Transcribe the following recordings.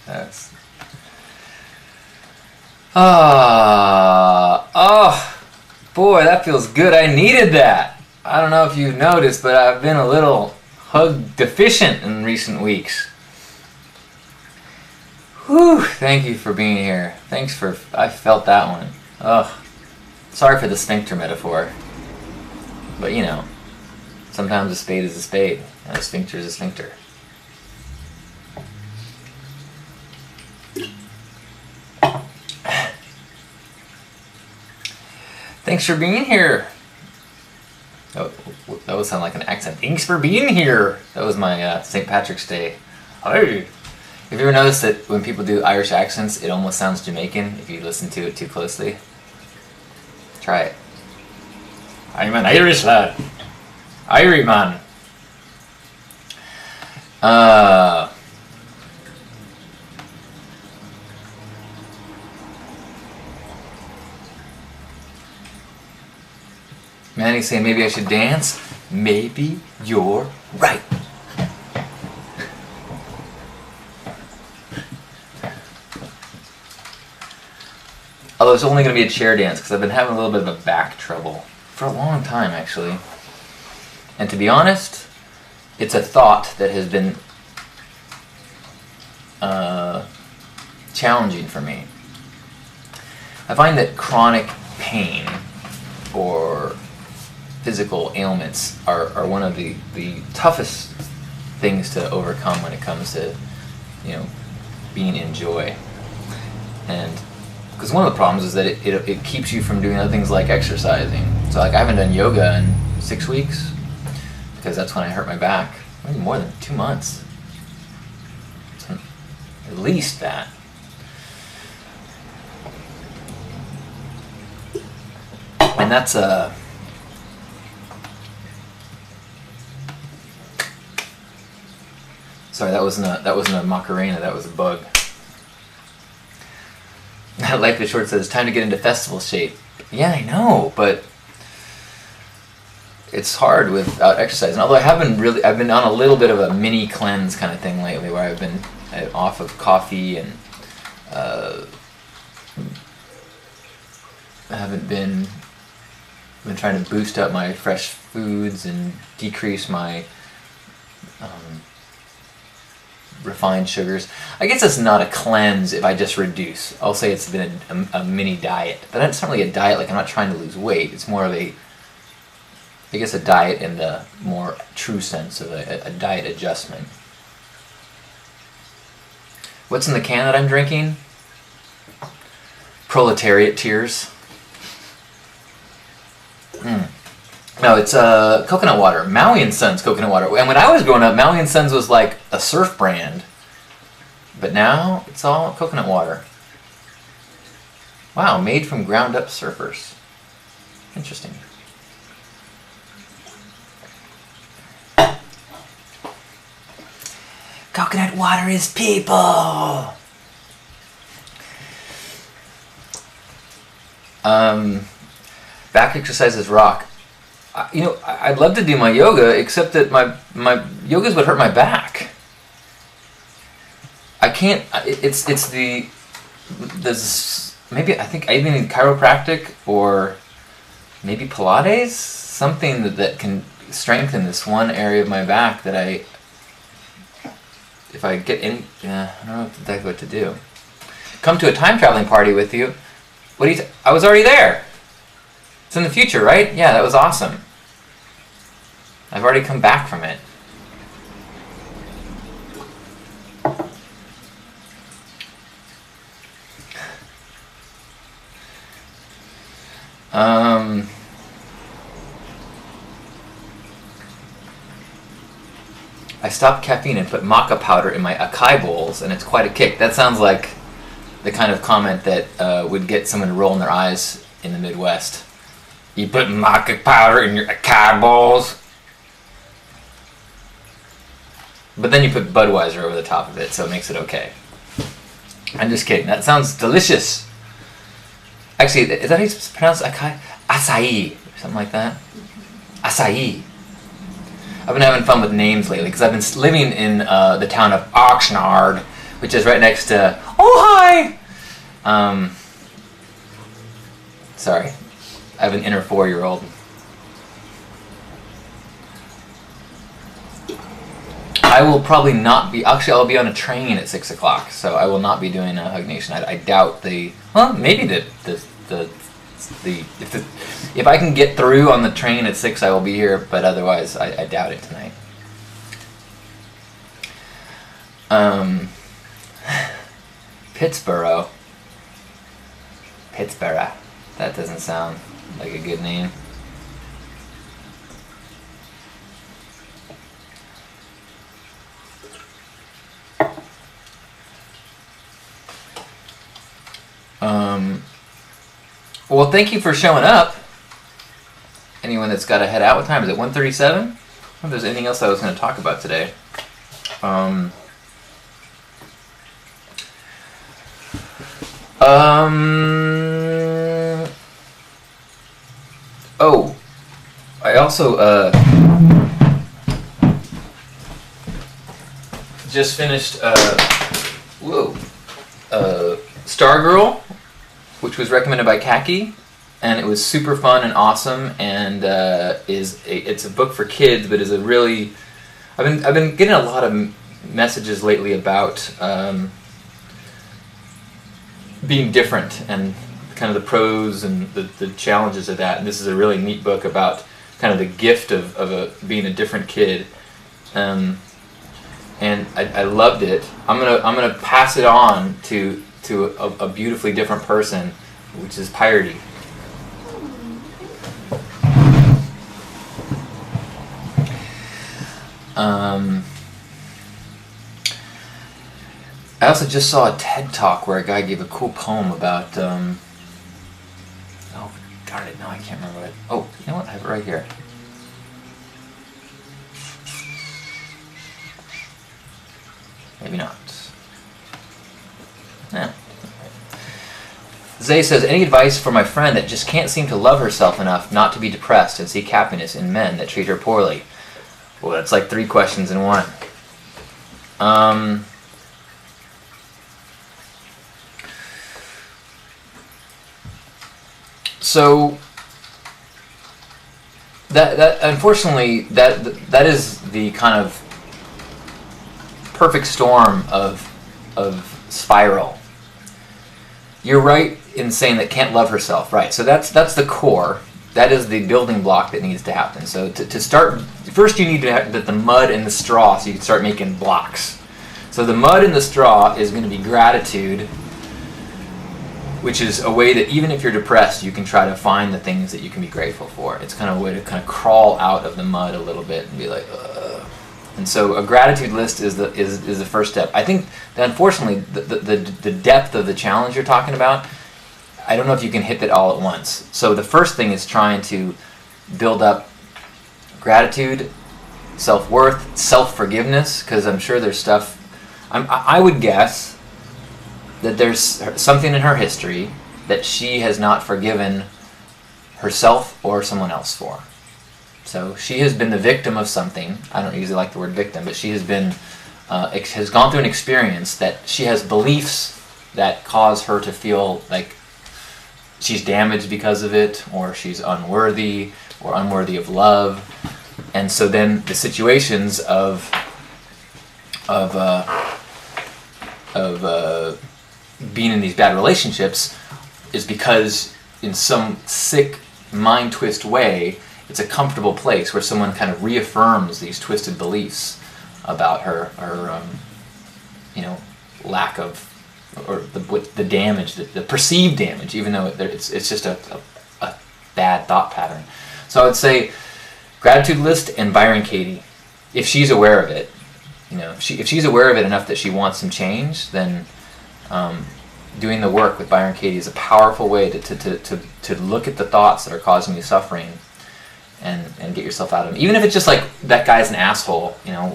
That's... oh, boy, that feels good. I needed that. I don't know if you've noticed, but I've been a little hug deficient in recent weeks. Whew, thank you for being here. Thanks for... I felt that one. Ugh. Sorry for the sphincter metaphor. But, you know, sometimes a spade is a spade, and a sphincter is a sphincter. Thanks for being here. Oh, that would sound like an accent. Thanks for being here. That was my St. Patrick's Day. Hey. Have you ever noticed that when people do Irish accents, it almost sounds Jamaican if you listen to it too closely? Try it. I'm an Irish lad. Irie man. Manny's saying maybe I should dance. Maybe you're right. Although it's only going to be a chair dance because I've been having a little bit of a back trouble for a long time, actually. And to be honest, it's a thought that has been challenging for me. I find that chronic pain or physical ailments are one of the toughest things to overcome when it comes to, you know, being in joy. And because one of the problems is that it keeps you from doing other things like exercising. So like I haven't done yoga in 6 weeks because that's when I hurt my back. Maybe more than 2 months. So at least that. And that's sorry, that wasn't a Macarena, that was a bug. Life is Short says, it's time to get into festival shape. Yeah, I know, but it's hard without exercising. Although I've been on a little bit of a mini cleanse kind of thing lately where I've been off of coffee and I've been trying to boost up my fresh foods and decrease my refined sugars. I guess it's not a cleanse if I just reduce. I'll say it's been a mini diet, but it's not really a diet. Like I'm not trying to lose weight. It's more of a diet in the more true sense of a diet adjustment. What's in the can that I'm drinking? Proletariat tears. No, it's coconut water. Maui and Sons coconut water. And when I was growing up, Maui and Sons was like a surf brand. But now it's all coconut water. Wow, made from ground up surfers. Interesting. Coconut water is people. Back exercises rock. I'd love to do my yoga, except that my yogas would hurt my back. I can't. There's maybe I think I even need chiropractic or maybe Pilates, something that can strengthen this one area of my back that if I get in, I don't know exactly what to do. Come to a time traveling party with you. I was already there. It's in the future, right? Yeah, that was awesome. I've already come back from it. I stopped caffeine and put maca powder in my acai bowls, and it's quite a kick. That sounds like the kind of comment that would get someone to roll in their eyes in the Midwest. You put maca powder in your acai bowls? But then you put Budweiser over the top of it, so it makes it okay. I'm just kidding. That sounds delicious. Actually, is that how you pronounce acai? Acai, or something like that. Acai. I've been having fun with names lately because I've been living in the town of Oxnard which is right next to, oh, hi! Sorry, I have an inner 4-year-old. I will probably not be, actually I'll be on a train at 6 o'clock, so I will not be doing a Hug Nation. I doubt maybe if I can get through on the train at 6, I will be here, but otherwise I doubt it tonight. Pittsburgh. That doesn't sound like a good name. Well, thank you for showing up. Anyone that's got to head out, what time is it? 1:37? I don't know if there's anything else I was going to talk about today. Oh, I also just finished Stargirl, which was recommended by Kaki, and it was super fun and awesome, and it's a book for kids, but is a really I've been getting a lot of messages lately about being different and kind of the pros and the challenges of that. And this is a really neat book about kind of the gift of being a different kid. And I loved it. I'm gonna pass it on to a beautifully different person, which is Piety. I also just saw a TED Talk where a guy gave a cool poem about oh darn it, no, I can't remember it. Oh, you know what, I have it right here. Maybe not. Yeah. Zay says, any advice for my friend that just can't seem to love herself enough not to be depressed and seek happiness in men that treat her poorly? Well, that's like 3 questions in one. So that unfortunately that is the kind of perfect storm of spiral. You're right in saying that can't love herself, right? So that's the core. That is the building block that needs to happen. So to start, first you need to have the mud and the straw so you can start making blocks. So the mud and the straw is going to be gratitude, which is a way that even if you're depressed, you can try to find the things that you can be grateful for. It's kind of a way to kind of crawl out of the mud a little bit and be like, ugh. And so a gratitude list is the first step. I think that unfortunately the depth of the challenge you're talking about, I don't know if you can hit that all at once. So the first thing is trying to build up gratitude, self-worth, self-forgiveness, because I'm sure there's stuff, I would guess that there's something in her history that she has not forgiven herself or someone else for. So she has been the victim of something. I don't usually like the word victim, but she has been has gone through an experience that she has beliefs that cause her to feel like she's damaged because of it, or she's unworthy, or unworthy of love. And so then the situations of being in these bad relationships is because in some sick mind twist way, it's a comfortable place where someone kind of reaffirms these twisted beliefs about her lack of, or the damage, the perceived damage, even though it's just a bad thought pattern. So I would say gratitude list and Byron Katie, if she's aware of it. If she's aware of it enough that she wants some change, then doing the work with Byron Katie is a powerful way to look at the thoughts that are causing you suffering and get yourself out of them. Even if it's just like, that guy's an asshole,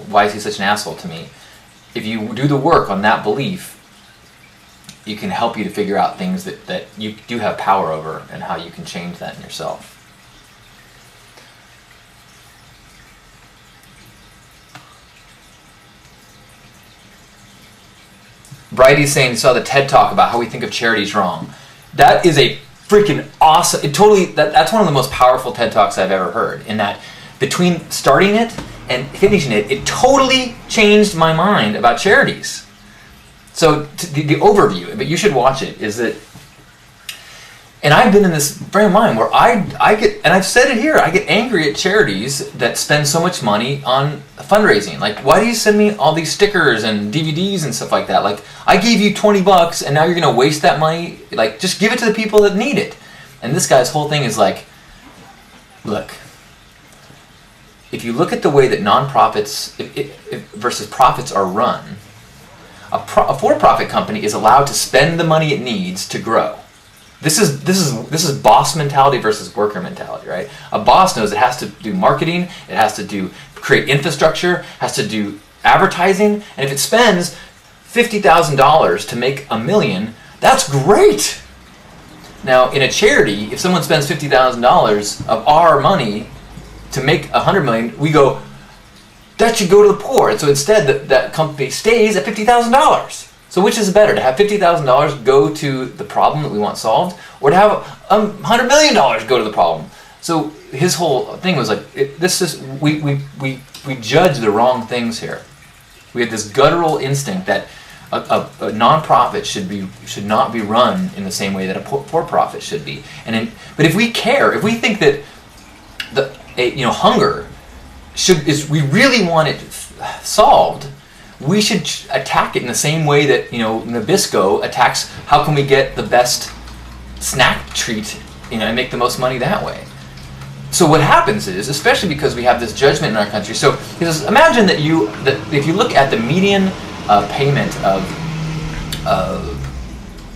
why is he such an asshole to me? If you do the work on that belief, it can help you to figure out things that you do have power over and how you can change that in yourself. Bridie's saying he saw the TED Talk about how we think of charities wrong. That is a freaking awesome. That's one of the most powerful TED Talks I've ever heard. In that, between starting it and finishing it, it totally changed my mind about charities. So the overview, but you should watch it, is that. And I've been in this frame of mind where I get, and I've said it here, I get angry at charities that spend so much money on fundraising. Like, why do you send me all these stickers and DVDs and stuff like that? Like, I gave you $20 and now you're going to waste that money? Like, just give it to the people that need it. And this guy's whole thing is like, look, if you look at the way that nonprofits versus profits are run, a for-profit company is allowed to spend the money it needs to grow. This is boss mentality versus worker mentality, right? A boss knows it has to do marketing, it has to create infrastructure, has to do advertising, and if it spends $50,000 to make $1 million, that's great. Now, in a charity, if someone spends $50,000 of our money to make $100 million, we go, that should go to the poor. And so instead, that company stays at $50,000. So which is better, to have $50,000 go to the problem that we want solved, or to have $100 million go to the problem? So his whole thing was like, we judge the wrong things here. We have this guttural instinct that a nonprofit should not be run in the same way that a for-profit should be. But if we care, if we think that hunger we really want it solved, we should attack it in the same way that Nabisco attacks how can we get the best snack treat, and make the most money that way. So what happens is, especially because we have this judgment in our country, so he says, imagine that if you look at the median payment of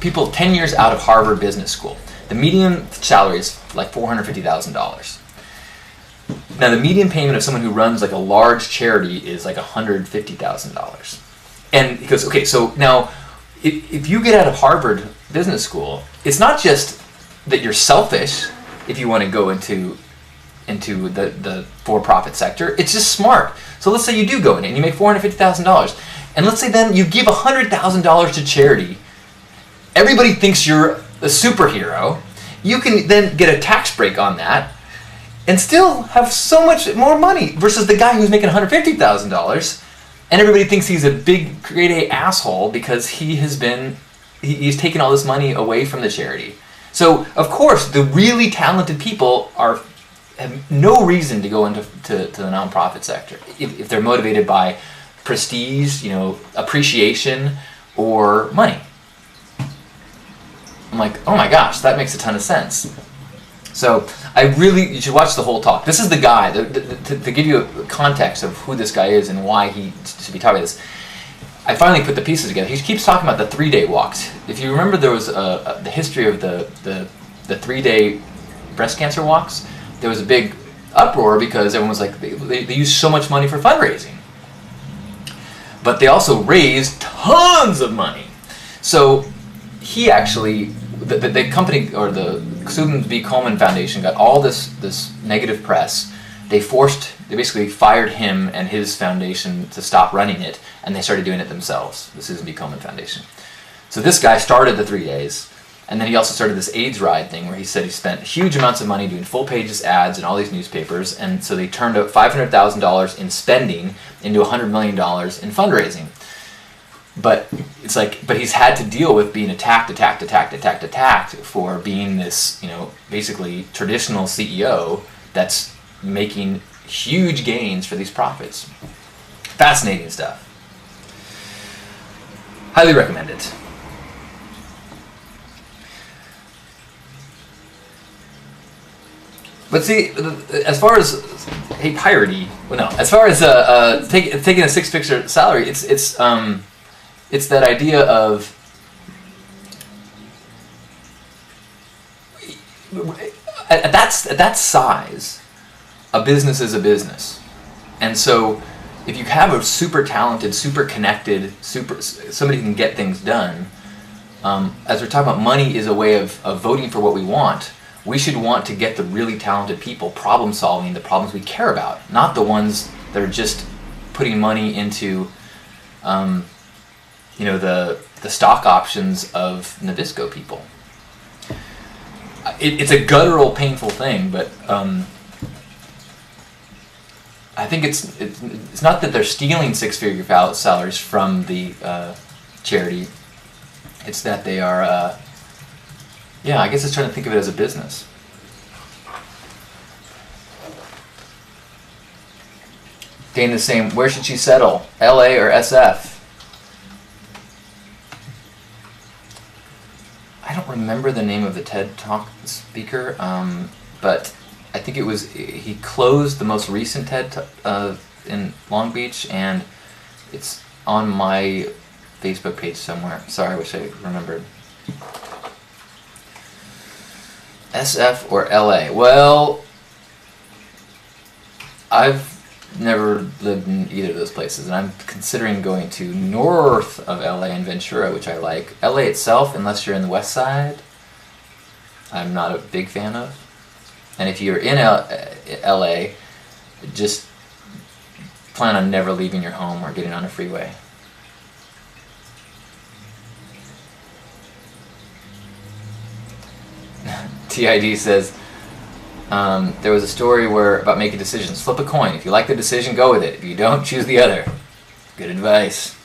people 10 years out of Harvard Business School, the median salary is like $450,000. Now, the median payment of someone who runs like a large charity is like $150,000. And he goes, okay, so now if you get out of Harvard Business School, it's not just that you're selfish if you want to go into the for-profit sector. It's just smart. So let's say you do go in and you make $450,000. And let's say then you give $100,000 to charity. Everybody thinks you're a superhero. You can then get a tax break on that and still have so much more money versus the guy who's making $150,000, and everybody thinks he's a big grade A asshole because he's taken all this money away from the charity. So of course the really talented people have no reason to go into the nonprofit sector if they're motivated by prestige, appreciation, or money. I'm like, oh my gosh, that makes a ton of sense. So you should watch the whole talk. This is the guy, to give you a context of who this guy is and why he should be talking about this. I finally put the pieces together. He keeps talking about the 3-day walks. If you remember, there was the history of the 3-day breast cancer walks. There was a big uproar because everyone was like, they used so much money for fundraising. But they also raised tons of money. So he actually, the company, or the Susan B. Komen Foundation, got all this negative press. They basically fired him and his foundation to stop running it, and they started doing it themselves, the Susan B. Komen Foundation. So this guy started the 3 days, and then he also started this AIDS ride thing where he said he spent huge amounts of money doing full pages ads in all these newspapers, and so they turned out $500,000 in spending into $100 million in fundraising. But he's had to deal with being attacked for being this, basically traditional CEO that's making huge gains for these profits. Fascinating stuff. Highly recommend it. But see, as far as as far as taking a six-figure salary, it's that idea of at that size, a business is a business, and so if you have a super talented, super connected, somebody who can get things done, as we're talking about, money is a way of voting for what we want. We should want to get the really talented people problem solving the problems we care about, not the ones that are just putting money into the stock options of Nabisco people. It's a guttural, painful thing, but I think it's not that they're stealing six-figure salaries from the charity. It's that they are, I guess it's trying to think of it as a business. Dana's saying, where should she settle? LA or SF? I don't remember the name of the TED Talk speaker, but I think he closed the most recent TED in Long Beach, and it's on my Facebook page somewhere. Sorry, I wish I remembered. SF or LA? Well, I've never lived in either of those places, and I'm considering going to north of LA and Ventura, which I like. LA itself, unless you're in the west side, I'm not a big fan of. And if you're in LA, just plan on never leaving your home or getting on a freeway. TID says, there was a story about making decisions. Flip a coin. If you like the decision, go with it. If you don't, choose the other. Good advice.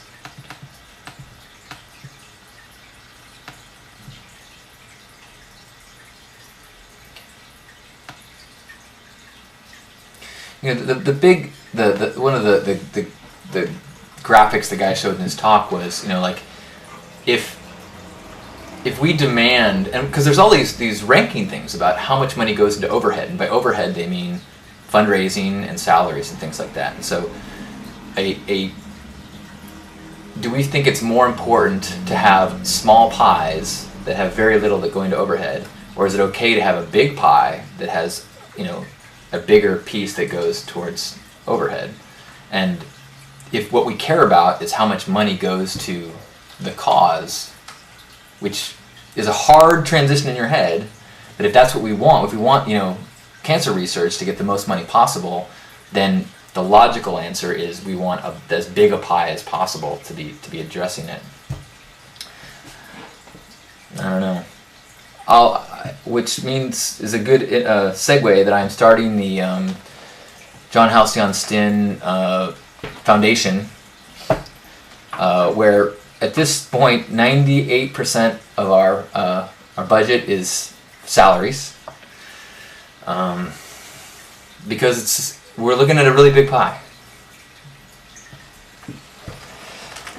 One of the graphics the guy showed in his talk was, if we demand, and because there's all these ranking things about how much money goes into overhead, and by overhead they mean fundraising and salaries and things like that. And so, do we think it's more important to have small pies that have very little that go into overhead, or is it okay to have a big pie that has, a bigger piece that goes towards overhead? And if what we care about is how much money goes to the cause, which is a hard transition in your head, but if that's what we want, if we want, cancer research to get the most money possible, then the logical answer is we want as big a pie as possible to be addressing it. I don't know. Which means is a good segue that I'm starting the John Halcyon Stinn Foundation, where at this point 98% of our budget is salaries, because we're looking at a really big pie.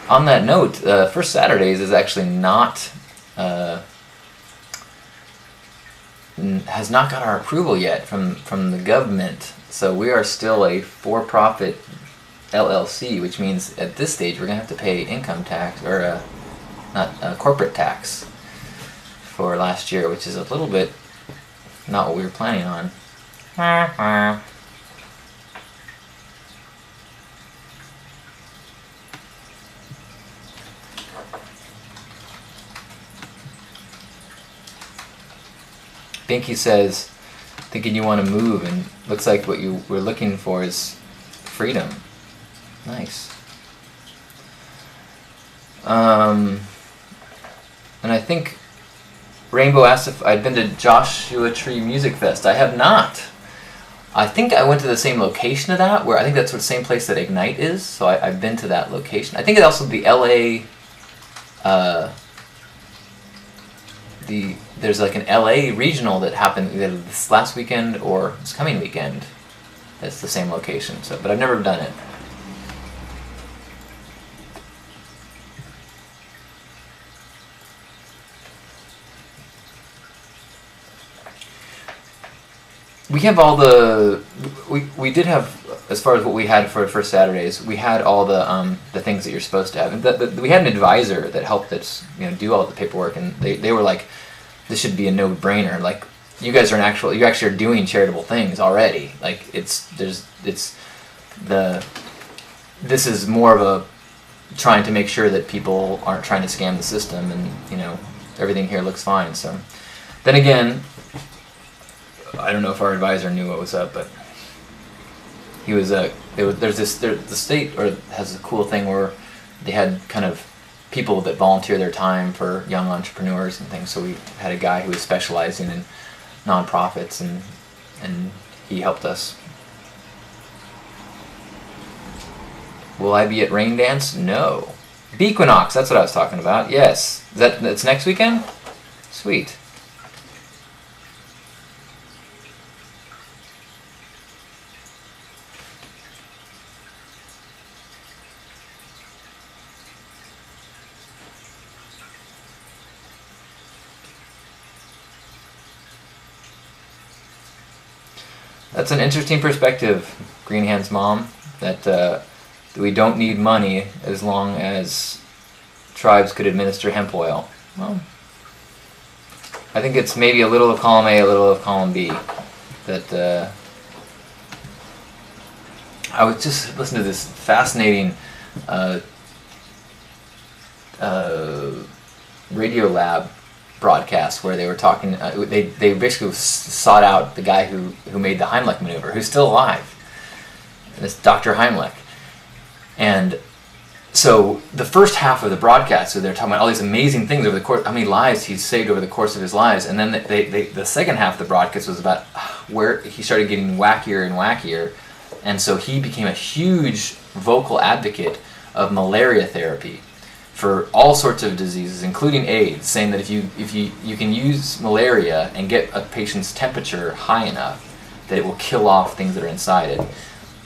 On that note, First Saturdays is actually not has not got our approval yet from the government, so we are still a for-profit LLC, which means at this stage we're going to have to pay income tax, or corporate tax for last year, which is a little bit not what we were planning on. Binky says, thinking you want to move, and looks like what you were looking for is freedom. Nice. And I think Rainbow asked if I'd been to Joshua Tree Music Fest. I have not. I think I went to the same location of that, where I think that's the same place that Ignite is, so I've been to that location. I think it's also the LA, there's like an LA regional that happened either this last weekend or this coming weekend. It's the same location, but I've never done it. We have all we did have, as far as what we had for First Saturdays, we had all the things that you're supposed to have. And we had an advisor that helped us do all the paperwork, and they were like, this should be a no-brainer. Like, you guys are you actually are doing charitable things already. Like, this is more of a trying to make sure that people aren't trying to scam the system, and everything here looks fine. So then again, I don't know if our advisor knew what was up, but he was the state has a cool thing where they had kind of people that volunteer their time for young entrepreneurs and things. So we had a guy who was specializing in nonprofits, and he helped us. Will I be at Rain Dance? No. Bequinox, that's what I was talking about. Yes. That's next weekend? Sweet. That's an interesting perspective, Greenhand's mom, that we don't need money as long as tribes could administer hemp oil. Well, I think it's maybe a little of column A, a little of column B. That I was just listening to this fascinating Radio Lab broadcast where they were talking. They basically sought out the guy who made the Heimlich maneuver, who's still alive. This Dr. Heimlich. And so the first half of the broadcast, so they're talking about all these amazing things over the course, how many lives he's saved over the course of his lives, and then the second half of the broadcast was about where he started getting wackier and wackier, and so he became a huge vocal advocate of malaria therapy for all sorts of diseases, including AIDS, saying that if you can use malaria and get a patient's temperature high enough that it will kill off things that are inside it.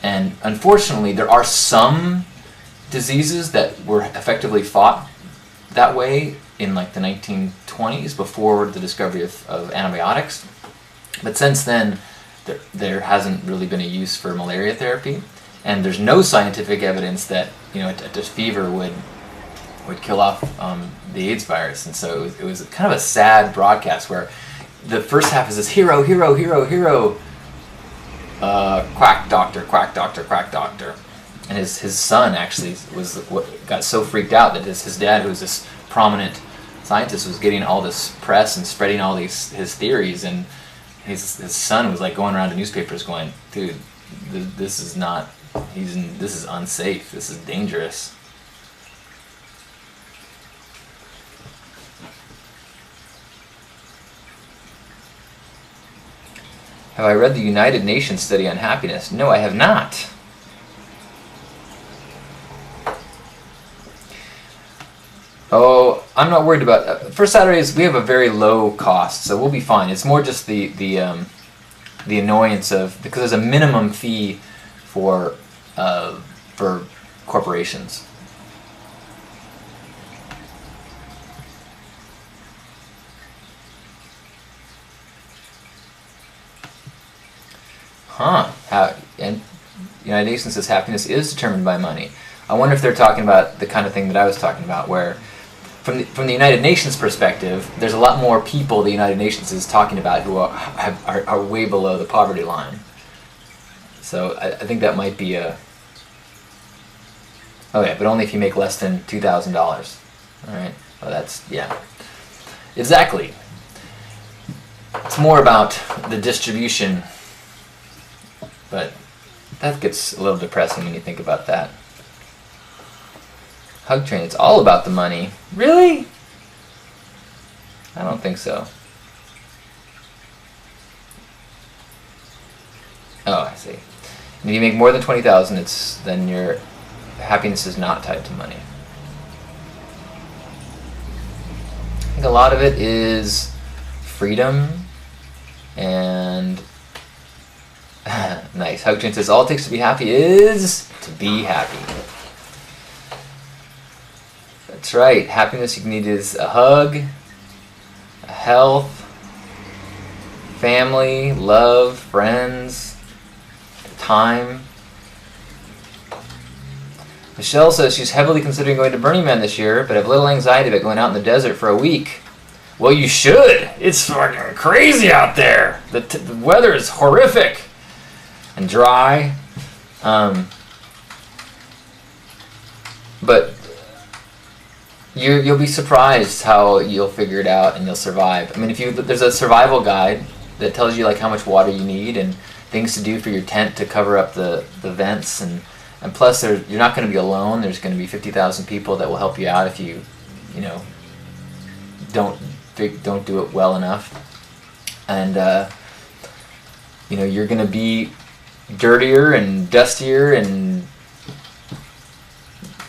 And unfortunately, there are some diseases that were effectively fought that way in like the 1920s before the discovery of antibiotics. But since then, there hasn't really been a use for malaria therapy, and there's no scientific evidence that a fever would kill off the AIDS virus. And so it was kind of a sad broadcast where the first half is this hero, quack doctor, quack doctor, quack doctor. And his son actually got so freaked out that his dad, who was this prominent scientist, was getting all this press and spreading all his theories, and his son was like going around to newspapers going, dude, this is not, this is unsafe, this is dangerous. Have I read the United Nations study on happiness? No, I have not. Oh, I'm not worried about for Saturdays. We have a very low cost, so we'll be fine. It's more just the annoyance of, because there's a minimum fee for corporations. And the United Nations says happiness is determined by money. I wonder if they're talking about the kind of thing that I was talking about, where from the United Nations perspective, there's a lot more people the United Nations is talking about who are way below the poverty line. So I think that might be a... Oh yeah, but only if you make less than $2,000. All right. Well, that's, yeah. Exactly. It's more about the distribution, but that gets a little depressing when you think about that. Hug Train, it's all about the money. Really? I don't think so. Oh, I see. And if you make more than 20,000, then your happiness is not tied to money. I think a lot of it is freedom and nice. Hug Train says all it takes to be happy is to be happy. That's right. Happiness you need is a hug, a health, family, love, friends, time. Michelle says she's heavily considering going to Burning Man this year, but have little anxiety about going out in the desert for a week. Well, you should. It's fucking crazy out there. The weather is horrific and dry. But you'll be surprised how you'll figure it out and you'll survive. I mean, there's a survival guide that tells you like how much water you need and things to do for your tent to cover up the vents, and plus you're not going to be alone. There's going to be 50,000 people that will help you out if you don't do it well enough, and you're gonna be dirtier and dustier and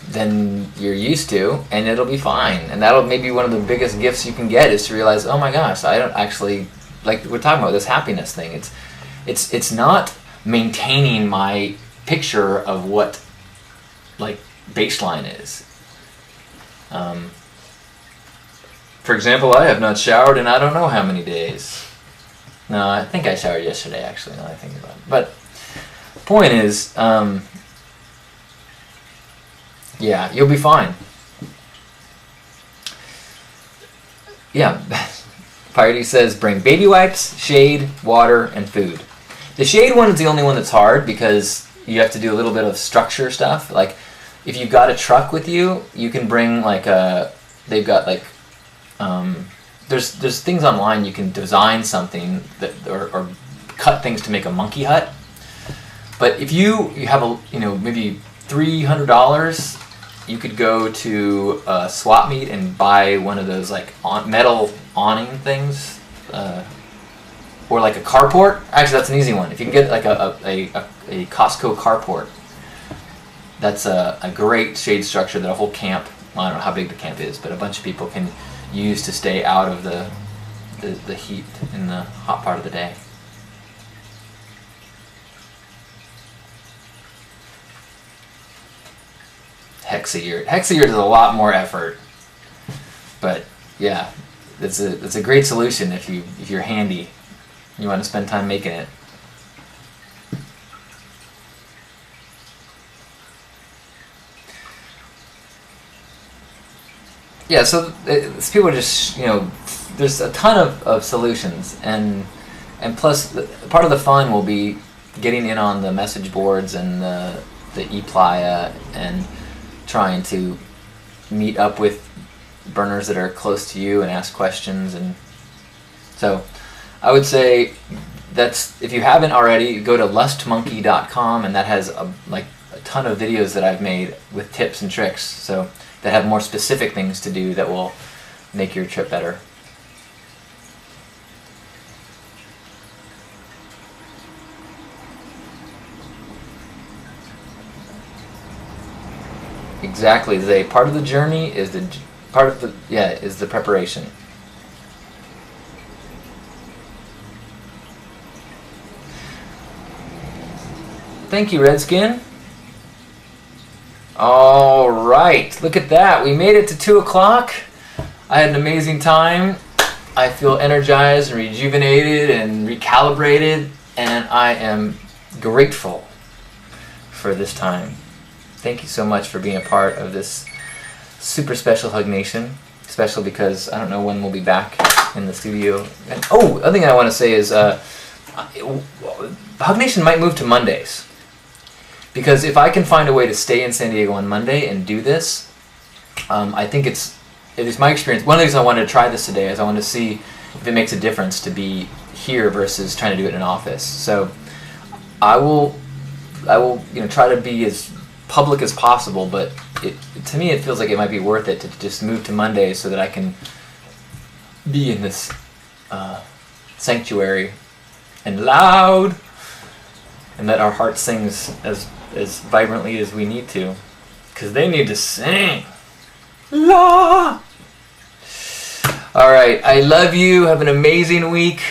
than you're used to, and it'll be fine. And that'll maybe one of the biggest gifts you can get is to realize, oh my gosh, I don't actually, like we're talking about this happiness thing. It's not maintaining my picture of what like baseline is. For example, I have not showered in I don't know how many days. No, I think I showered yesterday, actually, now that I think about it. But the point is, yeah, you'll be fine. Yeah, Piety says bring baby wipes, shade, water, and food. The shade one is the only one that's hard because you have to do a little bit of structure stuff. Like, if you've got a truck with you, you can bring they've got like, there's things online you can design something that or cut things to make a monkey hut. But if you have maybe $300, you could go to a swap meet and buy one of those like metal awning things, or like a carport. Actually, that's an easy one. If you can get like a Costco carport, that's a great shade structure that a whole camp, well, I don't know how big the camp is, but a bunch of people can use to stay out of the heat in the hot part of the day. Hexayurt. Hexayurt is a lot more effort, but yeah, it's a great solution if you're handy. You want to spend time making it. Yeah, so people are just, there's a ton of solutions, and plus part of the fun will be getting in on the message boards and the ePlaya and trying to meet up with burners that are close to you and ask questions. And so I would say that's, if you haven't already, go to lustmonkey.com, and that has a ton of videos that I've made with tips and tricks, so that have more specific things to do that will make your trip better. Exactly, Zay. Part of the journey is the preparation. Thank you, Redskin. All right, look at that. We made it to 2 o'clock. I had an amazing time. I feel energized and rejuvenated and recalibrated, and I am grateful for this time. Thank you so much for being a part of this super special Hug Nation. Special because I don't know when we'll be back in the studio. And the other thing I want to say is Hug Nation might move to Mondays. Because if I can find a way to stay in San Diego on Monday and do this, I think it is my experience. One of the reasons I wanted to try this today is I wanted to see if it makes a difference to be here versus trying to do it in an office. So I will try to be as public as possible, but to me it feels like it might be worth it to just move to Monday so that I can be in this sanctuary and loud, and that our heart sings as vibrantly as we need to, because they need to sing. La! All right, I love you. Have an amazing week.